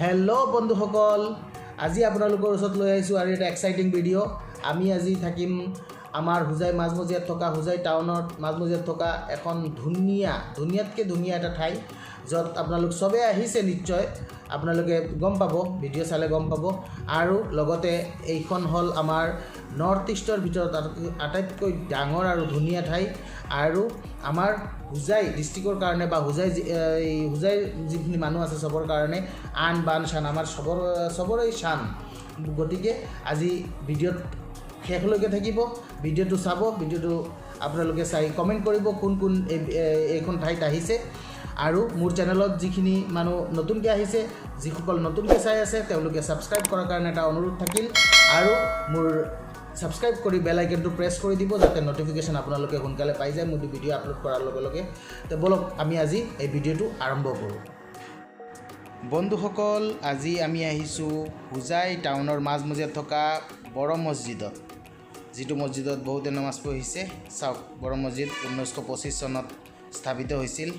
Hello' বন্ধুসকল, আজি আপোনালোকৰ ওচৰত লৈ আহিছোঁ আৰু এটা এক্সাইটিং ভিডিঅ'। আমি আজি থাকিম আমাৰ হোজাই মাজমজিয়াত থকা হোজাই টাউনত মাজমজিয়াত থকা এখন ধুনীয়াতকৈ ধুনীয়া এটা ঠাই, য'ত আপোনালোক চবেই আহিছে। নিশ্চয় আপোনালোকে গম পাব, ভিডিঅ' চালে গম পাব। আৰু লগতে এইখন হ'ল আমাৰ নৰ্থ ইষ্টৰ ভিতৰত আটাইতকৈ ডাঙৰ আৰু ধুনীয়া ঠাই। আৰু আমাৰ হোজাই ডিষ্ট্ৰিক্টৰ কাৰণে বা হোজাই যিখিনি মানুহ আছে চবৰ কাৰণে আন বান শান, আমাৰ চবৰে শান। গতিকে আজি ভিডিঅ'ত শেষলৈকে থাকিব, ভিডিঅ'টো চাব। ভিডিঅ'টো আপোনালোকে চাই কমেণ্ট কৰিব কোন কোন এইখন ঠাইত আহিছে। আৰু মোৰ চেনেলত যিখিনি মানুহ নতুনকৈ আহিছে, যিসকল নতুনকৈ চাই আছে, তেওঁলোকে ছাবস্ক্ৰাইব কৰাৰ কাৰণে এটা অনুৰোধ থাকিল। আৰু মোৰ ছাবস্ক্ৰাইব কৰি বেল আইকনটো প্ৰেছ কৰি দিব, যাতে নটিফিকেশ্যন আপোনালোকে সোনকালে পাই যায় মোৰ ভিডিঅ' আপলোড কৰাৰ লগে লগে। তো বলক আমি আজি এই ভিডিঅ'টো আৰম্ভ কৰোঁ। বন্ধুসকল, আজি আমি আহিছোঁ হোজাই টাউনৰ মাজমজিয়াত থকা বড়ো মছজিদত, যিটো মছজিদত বহুতে নামাজ পঢ়িছে। চাওক, বড়ো মছজিদ 1925 চনত স্থাপিত হৈছিল।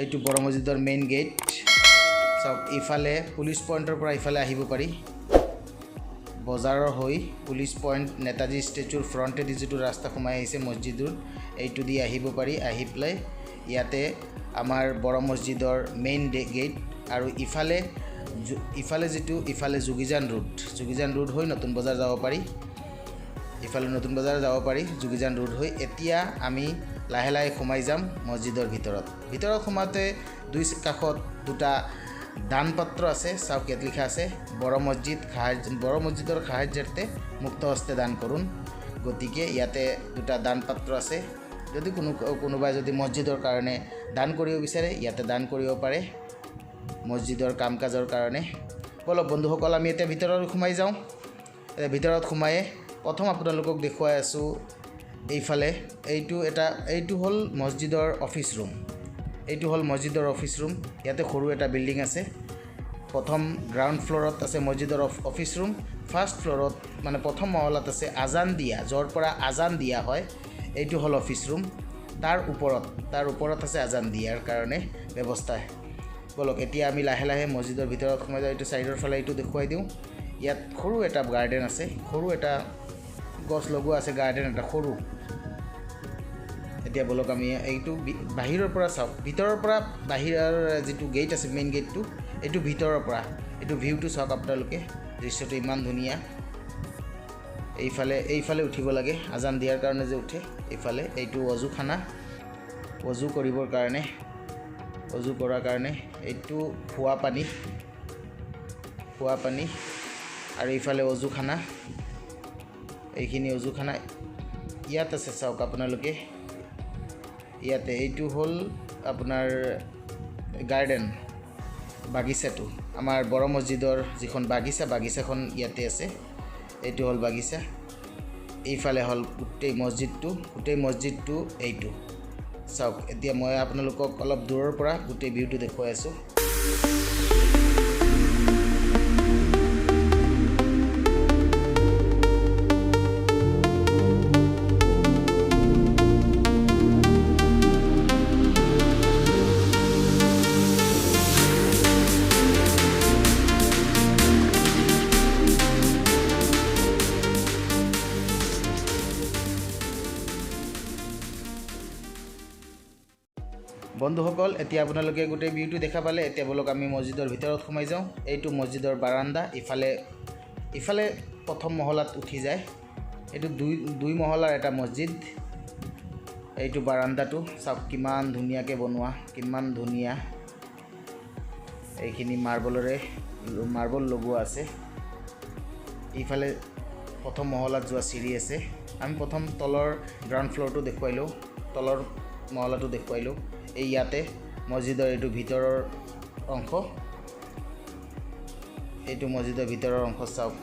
এইটো বড়ো মছজিদৰ মেইন গেট। চাওক, ইফালে পুলিচ পইণ্টৰ পৰা ইফালে আহিব পাৰি। বজাৰৰ হৈ পুলিচ পইণ্ট নেতাজী ষ্টেচুৰ ফ্ৰণ্টেদি যিটো ৰাস্তা সোমাই আহিছে মছজিদৰ, এইটো দি আহিব পাৰি। আহি পেলাই ইয়াতে আমাৰ বড়ো মছজিদৰ মেইন গেট। আৰু ইফালে যোগীজান ৰোড হৈ নতুন বজাৰ যাব পাৰি। ইফালে নতুন বজাৰ যাব পাৰি যোগীজান ৰোড হৈ। এতিয়া আমি লাহে লাহে সোমাই যাম মছজিদৰ ভিতৰত সোমাওঁতে দুই কাষত দুটা দানপত্ৰ আছে। চাওক, ইয়াত লিখা আছে বড়ো মছজিদৰ সাহায্যাৰ্থে মুক্ত হস্তে দান কৰুন। গতিকে ইয়াতে দুটা দানপত্ৰ আছে। যদি কোনোবাই যদি মছজিদৰ কাৰণে দান কৰিব বিচাৰে, ইয়াতে দান কৰিব পাৰে মছজিদৰ কাম কাজৰ কাৰণে। বলক বন্ধুসকল, আমি এতিয়া ভিতৰত সোমাই যাওঁ। ভিতৰত সোমাই প্ৰথম আপোনালোকক দেখুৱাই আছোঁ এইফালে। এইটো হ'ল মছজিদৰ অফিচ ৰুম। ইয়াতে সৰু এটা বিল্ডিং আছে। প্ৰথম গ্ৰাউণ্ড ফ্ল'ৰত আছে মছজিদৰ অফিচ ৰুম। ফাৰ্ষ্ট ফ্ল'ৰত মানে প্ৰথম মহলাত আছে আজান দিয়া, য'ৰ পৰা আজান দিয়া হয়, এইটো হ'ল অফিচ ৰুম। তাৰ ওপৰত আছে আজান দিয়াৰ কাৰণে ব্যৱস্থা। বলক এতিয়া আমি লাহে লাহে মছজিদৰ ভিতৰত সোমাই যাওঁ। এইটো ছাইডৰ ফালে এইটো দেখুৱাই দিওঁ। ইয়াত সৰু এটা গাৰ্ডেন আছে, সৰু এটা গছ লগোৱা আছে, গাৰ্ডেন এটা সৰু। এতিয়া বলক আমি এইটো বাহিৰৰ পৰা চাওক। ভিতৰৰ পৰা বাহিৰৰ যিটো গেট আছে, মেইন গেটটো, এইটো ভিতৰৰ পৰা এইটো ভিউটো চাওক আপোনালোকে। দৃশ্যটো ইমান ধুনীয়া। এইফালে উঠিব লাগে আজান দিয়াৰ কাৰণে যে উঠে, এইফালে এইটো অজুখানা, অজু কৰাৰ কাৰণে এইটো খোৱা পানী। আৰু এইফালে অজুখানা, এইখিনি অজুখানা ইয়াত আছে। চাওক আপোনালোকে, ইয়াতে এইটো হ'ল আপোনাৰ গাৰ্ডেন, বাগিচাটো। আমাৰ বড়ো মছজিদৰ যিখন বাগিচাখন ইয়াতে আছে। এইটো হ'ল বাগিচা। এইফালে হ'ল গোটেই মছজিদটো এইটো। চাওক, এতিয়া মই আপোনালোকক অলপ দূৰৰ পৰা গোটেই ভিউটো দেখুৱাই আছোঁ। বন্ধুসকল, এতিয়া আপোনালোকে গোটেই ভিউটো দেখা পালে। এতিয়া বলক আমি মছজিদৰ ভিতৰত সোমাই যাওঁ। এইটো মছজিদৰ বাৰাণ্ডা। ইফালে প্ৰথম মহলাত উঠি যায়। এইটো দুই মহলাৰ এটা মছজিদ। এইটো বাৰাণ্ডাটো চাওক, কিমান ধুনীয়াকৈ বনোৱা, কিমান ধুনীয়া। এইখিনি মাৰ্বল লগোৱা আছে। ইফালে প্ৰথম মহলাত যোৱা চিৰি আছে। আমি প্ৰথম তলৰ গ্ৰাউণ্ড ফ্ল'ৰটো দেখুৱাই লওঁ, তলৰ মহলাটো দেখুৱাই লওঁ। ইয়াতে মছজিদৰ এইটো ভিতৰৰ অংশ। চাওক,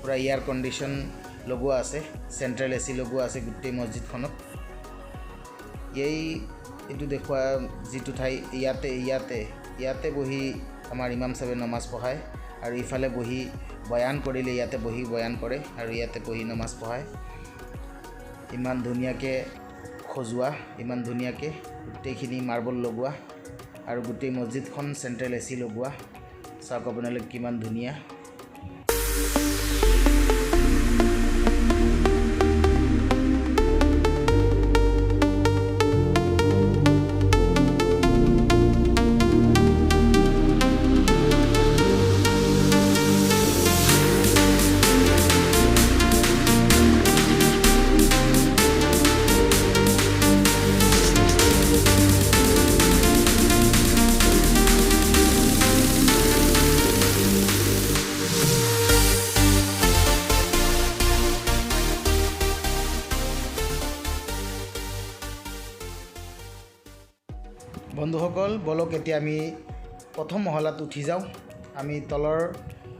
পূৰা এয়াৰ কণ্ডিশ্যন লগোৱা আছে, চেণ্ট্ৰেল AC লগোৱা আছে গোটেই মছজিদখনত। এইটো দেখুওৱা যিটো ঠাই, ইয়াতে বহি আমাৰ ইমাম চাহেবে নমাজ পঢ়ায়। আৰু ইফালে বহি বয়ান কৰিলে ইয়াতে বহি বয়ান কৰে, আৰু ইয়াতে বহি নমাজ পঢ়ায়। ইমান ধুনীয়াকৈ সজোৱা, ইমান ধুনীয়াকৈ গোটেইখিনি মাৰ্বল লগোৱা। আৰু গোটেই মছজিদখন চেণ্ট্ৰেল AC লগোৱা। চাওক আপোনালোকে কিমান ধুনীয়া বন্ধুসকল বলক এতিয়া আমি প্ৰথম মহলাত উঠি যাওঁ আমি তলৰ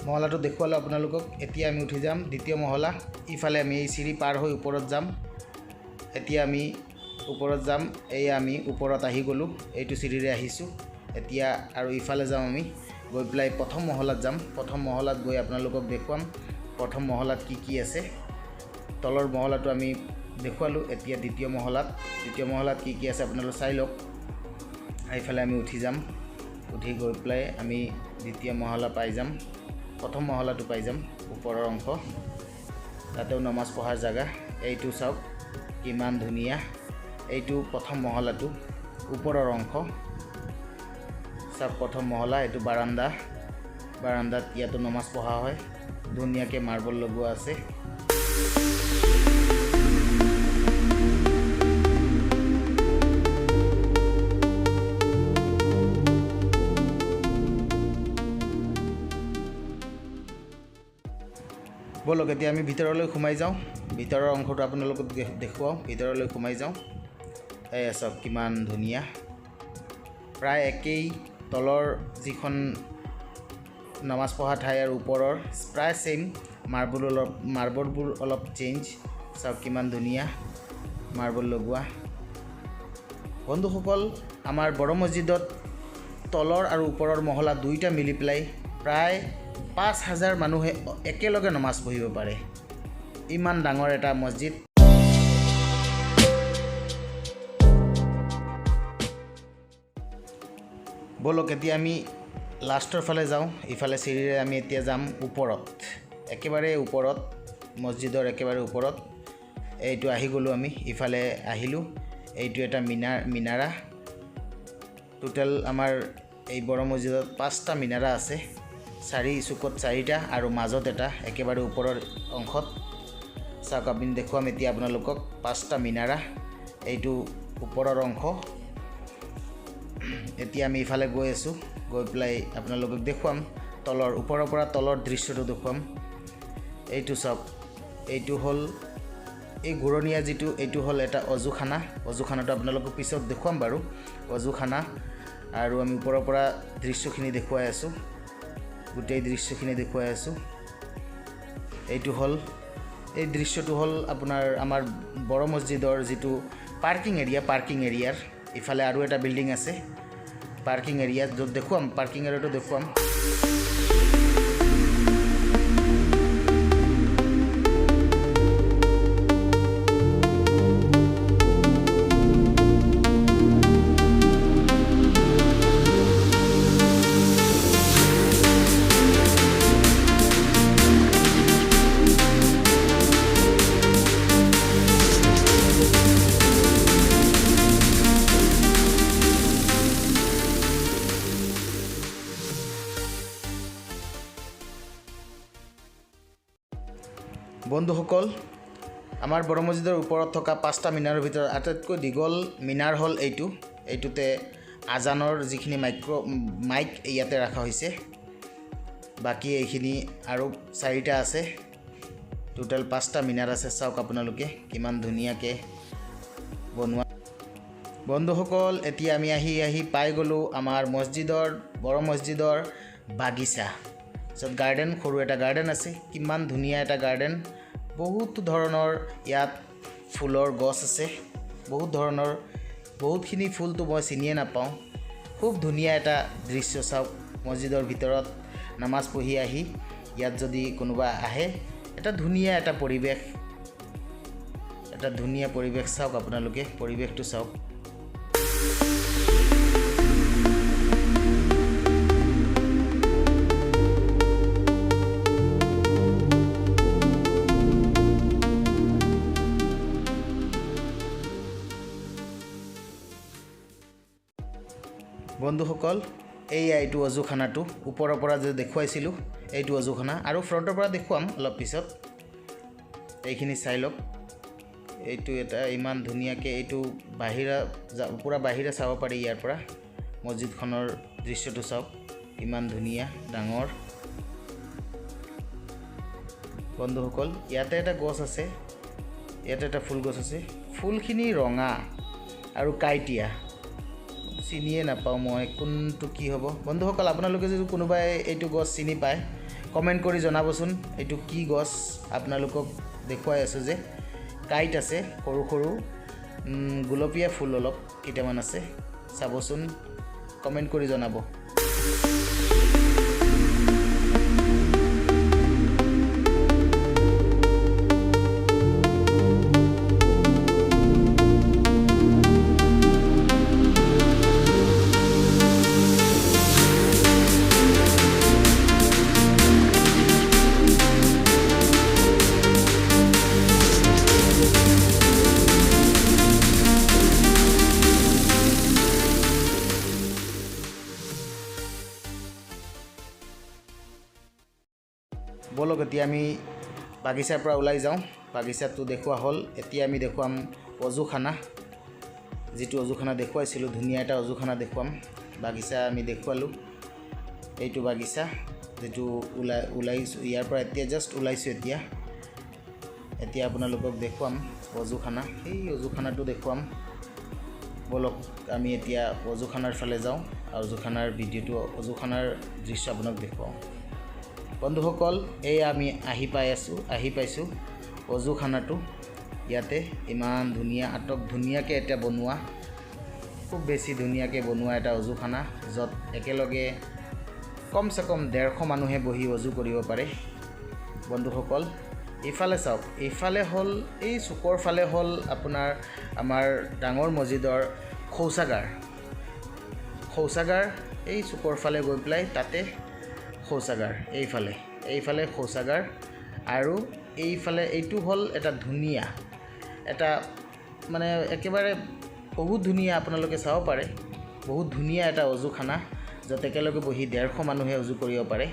মহলাটো দেখুৱালো আপোনালোকক এতিয়া আমি উঠি যাম দ্বিতীয় মহলা ইফালে আমি এই চিৰি পাৰ হৈ ওপৰত যাম এতিয়া আমি ওপৰত যাম এই আমি ওপৰত আহি গলো এইটো চিৰিৰে আহিছো এতিয়া আৰু ইফালে যাম আমি গৈ প্লাই প্ৰথম মহলাত যাম প্ৰথম মহলাত গৈ আপোনালোকক দেখুৱাম প্ৰথম মহলাত কি আছে তলৰ মহলাটো আমি দেখুৱালো এতিয়া দ্বিতীয় মহলাত কি আছে আপোনালোকে চাই লওক এইফালে আমি উঠি যাম উঠি গৈ প্লাই আমি দ্বিতীয় মহলা পাই যাম প্ৰথম মহলাটো পাই যাম ওপৰৰ অংশ তাতেও নমাজ পঢ়াৰ জায়গা এইটো চাওক কিমান ধুনীয়া এইটো প্ৰথম মহলাটো ওপৰৰ অংশ চাওক প্ৰথম মহলা এইটো বাৰান্দাত ইয়াতো নমাজ পঢ়া হয় ধুনীয়াকৈ মাৰ্বল লগোৱা আছে বলক এতিয়া আমি ভিতৰলৈ সোমাই যাওঁ ভিতৰৰ অংশটো আপোনালোকক দেখুৱাওঁ ভিতৰলৈ সোমাই যাওঁ এই চাওক কিমান ধুনীয়া প্ৰায় একেই তলৰ যিখন নমাজ পঢ়া ঠাই আৰু ওপৰৰ প্ৰায় সেম মাৰ্বলবোৰ অলপ চেঞ্জ চাওক কিমান ধুনীয়া মাৰ্বল লগোৱা বন্ধুসকল আমাৰ বড়ো মছজিদত তলৰ আৰু ওপৰৰ মহলা দুইটা মিলি পেলাই প্ৰায় 5000 মানুহে একেলগে নমাজ পঢ়িব পাৰে ইমান ডাঙৰ এটা মছজিদ বলক এতিয়া আমি লাষ্টৰ ফালে যাওঁ ইফালে চিৰিৰে আমি এতিয়া যাম ওপৰত একেবাৰে ওপৰত মছজিদৰ একেবাৰে ওপৰত এইটো আহি গলো আমি ইফালে আহিলো এইটো এটা মিনাৰা টোটাল আমাৰ এই বড়ো মছজিদত 5টা মিনাৰা আছে 4 চুকত 4টা আৰু মাজত এটা একেবাৰে ওপৰৰ অংশত চাওক আপুনি দেখুৱাম এতিয়া আপোনালোকক 5টা মিনাৰা এইটো ওপৰৰ অংশ এতিয়া আমি ইফালে গৈ আছো গৈ প্লাই আপোনালোকক দেখুৱাম তলৰ ওপৰৰ পৰা তলৰ দৃশ্যটো দেখুৱাম এইটো চাওক এইটো হল এই ঘূৰণীয়া যিটো এইটো হল এটা অজুখানাটো আপোনালোকক পিছত দেখুৱাম বাৰু অজুখানা আৰু আমি ওপৰৰ পৰা দৃশ্যখিনি দেখুৱাই আছো গোটেই দৃশ্যখিনি দেখুৱাই আছো এইটো হল এই দৃশ্যটো হল আপোনাৰ আমাৰ বড়ো মছজিদৰ যিটো পাৰ্কিং এৰিয়াৰ ইফালে আৰু এটা বিল্ডিং আছে পাৰ্কিং এৰিয়া য'ত দেখুৱাম পাৰ্কিং এৰিয়াটো দেখুৱাম বন্ধুসকল আমাৰ বড়ো মছজিদৰ ওপৰত থকা 5টা মিনাৰৰ ভিতৰত আটাইতকৈ দীঘল মিনাৰ হল এইটোতে আজানৰ যিখিনি মাইক ইয়াতে ৰাখা হৈছে বাকি এইখিনি আৰু 4টা আছে টোটাল 5টা মিনাৰ আছে চাওক আপোনালোকে কিমান ধুনীয়াকৈ বনোৱা বন্ধুসকল এতিয়া আমি আহি পাই গলো আমাৰ বড়ো মছজিদৰ বাগিচা য'ত গাৰ্ডেন সৰু এটা গাৰ্ডেন আছে কিমান ধুনীয়া এটা গাৰ্ডেন বহুত ধৰণৰ ইয়াত ফুলৰ গছ আছে বহুতখিনি ফুলটো মই চিনিয়ে নাপাওঁ খুব ধুনীয়া এটা দৃশ্য চাওক মছজিদৰ ভিতৰত নামাজ পঢ়ি আহি ইয়াত যদি কোনোবা আহে এটা ধুনীয়া এটা পৰিৱেশ চাওক আপোনালোকে পৰিৱেশটো চাওক বন্ধুসকল এইটো অজুখানাটো ওপৰৰ পৰা যে দেখুৱাইছিলোঁ এইটো অজুখানা আৰু ফ্ৰণ্টৰ পৰা দেখুৱাম অলপ পিছত এইখিনি চাই লওক এইটো এটা ইমান ধুনীয়াকৈ এইটো বাহিৰা পুৰা বাহিৰে চাব পাৰি ইয়াৰ পৰা মছজিদখনৰ দৃশ্যটো চাওক ইমান ধুনীয়া ডাঙৰ বন্ধুসকল ইয়াতে এটা গছ আছে ইয়াতে এটা ফুল গছ আছে ফুলখিনি ৰঙা আৰু কাইটিয়া চিনিয়ে নাপাওঁ মই কোনটো কি হ'ব বন্ধুসকল আপোনালোকে যদি কোনোবাই এইটো গছ চিনি পায় কমেণ্ট কৰি জনাবচোন এইটো কি গছ আপোনালোকক দেখুৱাই আছোঁ যে কাইট আছে সৰু সৰু গুলপীয়া ফুল অলপ কেইটামান আছে চাবচোন কমেণ্ট কৰি জনাব বলক এতিয়া আমি বাগিচাৰ পৰা ওলাই যাওঁ বাগিচাটো দেখুৱা হ'ল এতিয়া আমি দেখুৱাম অজুখানা যেটো অজুখানা দেখুৱাইছিলোঁ ধুনীয়া এটা অজুখানা দেখুৱাম বাগিচা আমি দেখুৱালোঁ এইটো বাগিচা যেটো ওলাইছোঁ ইয়াৰ পৰা এতিয়া জাষ্ট ওলাইছোঁ এতিয়া আপোনালোকক দেখুৱাম অজুখানা এই অজুখানাটো দেখুৱাম বলক আমি এতিয়া অজুখানাৰ ফালে যাওঁ আৰু অজুখানাৰ ভিডিঅ'টো অজুখানাৰ দৃশ্য আপোনাক দেখুৱাওঁ বন্ধুসকল এই আমি আহি পাইছোঁ অজুখানাটো ইয়াতে ইমান ধুনীয়া আটক ধুনীয়াকৈ এটা বনোৱা খুব বেছি ধুনীয়াকৈ বনোৱা এটা অজুখানা য'ত একেলগে কমচে কম 150 মানুহে বহি অজু কৰিব পাৰে বন্ধুসকল ইফালে চাওক ইফালে হ'ল এই চুকৰ ফালে হ'ল আপোনাৰ আমাৰ ডাঙৰ মছজিদৰ শৌচাগাৰ এই চুকৰ ফালে গৈ পেলাই তাতে শৌচাগাৰ এইফালে শৌচাগাৰ আৰু এইফালে এইটো হ'ল এটা ধুনীয়া এটা মানে একেবাৰে বহুত ধুনীয়া আপোনালোকে চাব পাৰে বহুত ধুনীয়া এটা অজুখানা য'ত একেলগে বহি 150 মানুহে অজু কৰিব পাৰে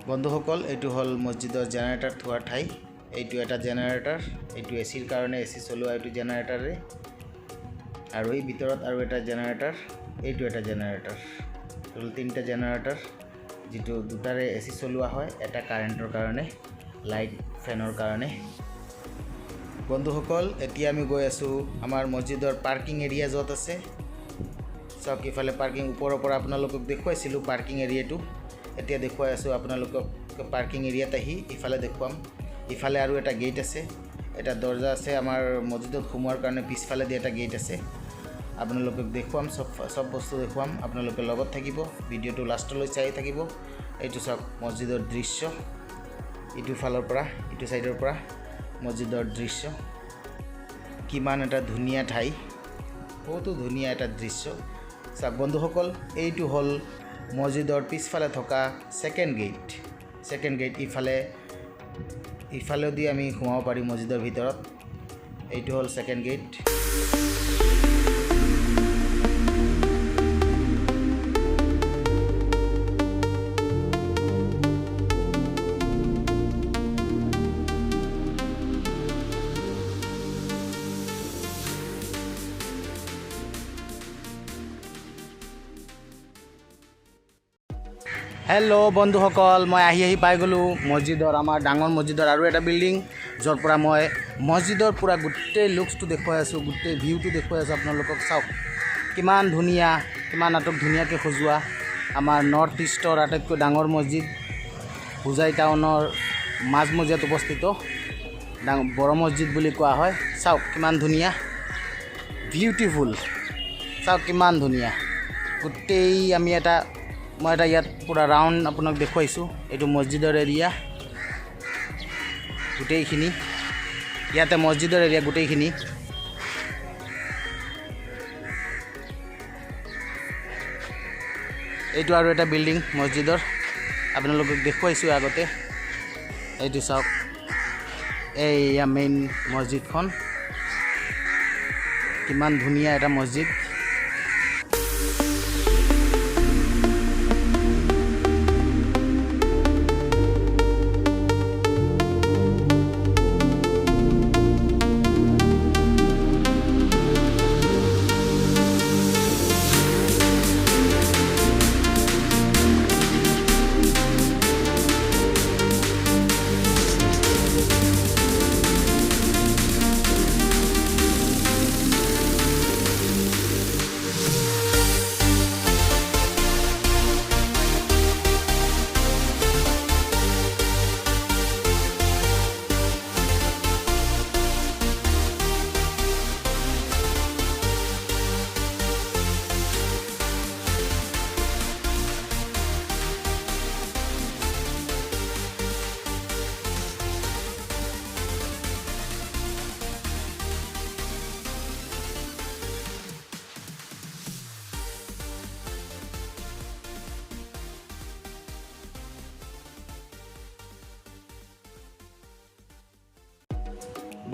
বন্ধুসকল এইটো হ'ল মছজিদৰ জেনাৰেটৰ থোৱাৰ ঠাই এইটো এটা জেনাৰেটৰ এইটো এচিৰ কাৰণে এচি চলোৱা এইটো জেনাৰেটৰে আৰু এই ভিতৰত আৰু এটা জেনাৰেটৰ এইটো এটা জেনাৰেটৰ টোটাল 3টা জেনাৰেটৰ যেটো দুটাৰে এচি চলোৱা হয় এটা কাৰেণ্টৰ কাৰণে লাইট ফেনৰ কাৰণে বন্ধুসকল এতিয়া আমি গৈ আছোঁ আমাৰ মছজিদৰ পাৰ্কিং এৰিয়া য'ত আছে চাওক ইফালে পাৰ্কিং ওপৰৰ পৰা আপোনালোকক দেখুৱাইছিলোঁ পাৰ্কিং এৰিয়াটো এতিয়া দেখুৱাই আছোঁ আপোনালোকক পাৰ্কিং এৰিয়াত আহি ইফালে দেখুৱাম ইফালে আৰু এটা গেট আছে এটা দৰ্জা আছে আমাৰ মছজিদত সোমোৱাৰ কাৰণে পিছফালে দি এটা গেট আছে আপোনালোকক দেখুৱাম সব বস্তু দেখুৱাম আপোনালোকে লগত থাকিব ভিডিঅ'টো লাষ্টলৈ চাই থাকিব এইটো চাওক মছজিদৰ দৃশ্য ইটো ফালৰ পৰা ইটো সাইডৰ পৰা মছজিদৰ দৃশ্য কিমান এটা ধুনীয়া ঠাই বহুত ধুনীয়া এটা দৃশ্য চাওক বন্ধুসকল এইটো হ'ল মছজিদৰ পিছফালে থকা সেকেন্ড গেট ইফালে দি আমি সোমাব পাৰি মছজিদৰ ভিতৰত এইটো হ'ল সেকেন্ড গেট হেল্ল' বন্ধুসকল মই আহি পাই গ'লোঁ মছজিদৰ আমাৰ ডাঙৰ মছজিদৰ আৰু এটা বিল্ডিং য'ৰ পৰা মই মছজিদৰ পুৰা গোটেই লুকছটো দেখুৱাই আছোঁ গোটেই ভিউটো দেখুৱাই আছোঁ আপোনালোকক চাওক কিমান ধুনীয়া কিমান নাটক ধুনীয়াকৈ সজোৱা আমাৰ নৰ্থ ইষ্টৰ আটাইতকৈ ডাঙৰ মছজিদ হোজাই টাউনৰ মাজমজিয়াত অৱস্থিত বড়ো মছজিদ বুলি কোৱা হয় চাওক কিমান ধুনীয়া বিউটিফুল চাওক কিমান ধুনীয়া গোটেই আমি মই এটা ইয়াত পুৰা ৰাউণ্ড আপোনাক দেখুৱাইছোঁ এইটো মছজিদৰ এৰিয়া গোটেইখিনি ইয়াতে মছজিদৰ এৰিয়া গোটেইখিনি এইটো আৰু এটা বিল্ডিং মছজিদৰ আপোনালোকক দেখুৱাইছোঁ আগতে এইটো চাওক এইয়া মেইন মছজিদখন কিমান ধুনীয়া এটা মছজিদ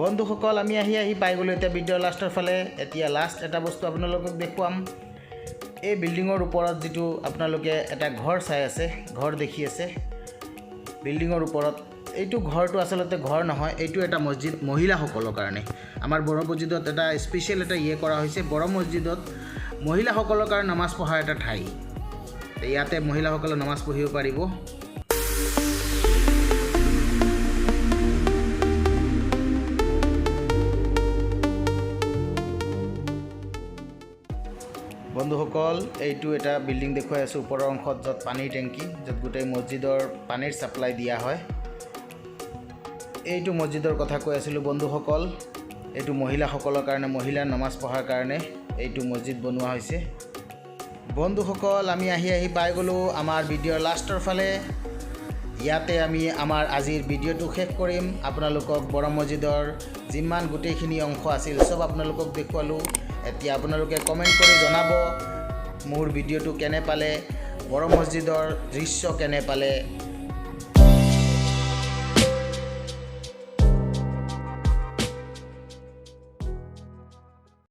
বন্ধুসকল আমি আহি পাই গ'লোঁ এতিয়া ভিডিঅ'ৰ লাষ্টৰ ফালে এতিয়া লাষ্ট এটা বস্তু আপোনালোকক দেখুৱাম এই বিল্ডিঙৰ ওপৰত যিটো আপোনালোকে এটা ঘৰ চাই আছে ঘৰ দেখি আছে বিল্ডিঙৰ ওপৰত এইটো ঘৰটো আচলতে ঘৰ নহয় এইটো এটা মছজিদ মহিলাসকলৰ কাৰণে আমাৰ বড়ো মছজিদত এটা স্পেচিয়েল এটা কৰা হৈছে বড়ো মছজিদত মহিলাসকলৰ কাৰণে নামাজ পঢ়াৰ এটা ঠাই ইয়াতে মহিলাসকলে নামাজ পঢ়িব পাৰিব বন্ধুসকল এইটো এটা বিল্ডিং দেখুৱাই আছোঁ ওপৰৰ অংশত য'ত পানীৰ টেংকি য'ত গোটেই মছজিদৰ পানীৰ সাপ্লাই দিয়া হয় এইটো মছজিদৰ কথা কৈ আছিলোঁ বন্ধুসকল এইটো মহিলাসকলৰ কাৰণে মহিলাৰ নামাজ পঢ়াৰ কাৰণে এইটো মছজিদ বনোৱা হৈছে বন্ধুসকল আমি আহি পাই গ'লোঁ আমাৰ ভিডিঅ'ৰ লাষ্টৰ ফালে ইয়াতে আমি আমাৰ আজিৰ ভিডিঅ'টো শেষ কৰিম আপোনালোকক বড়ো মছজিদৰ যিমান গোটেইখিনি অংশ আছিল সব আপোনালোকক দেখুৱালোঁ এতিয়া আপোনালোকে কমেণ্ট কৰি জনাব মোৰ ভিডিঅ'টো কেনে পালে বড়ো মছজিদৰ দৃশ্য কেনে পালে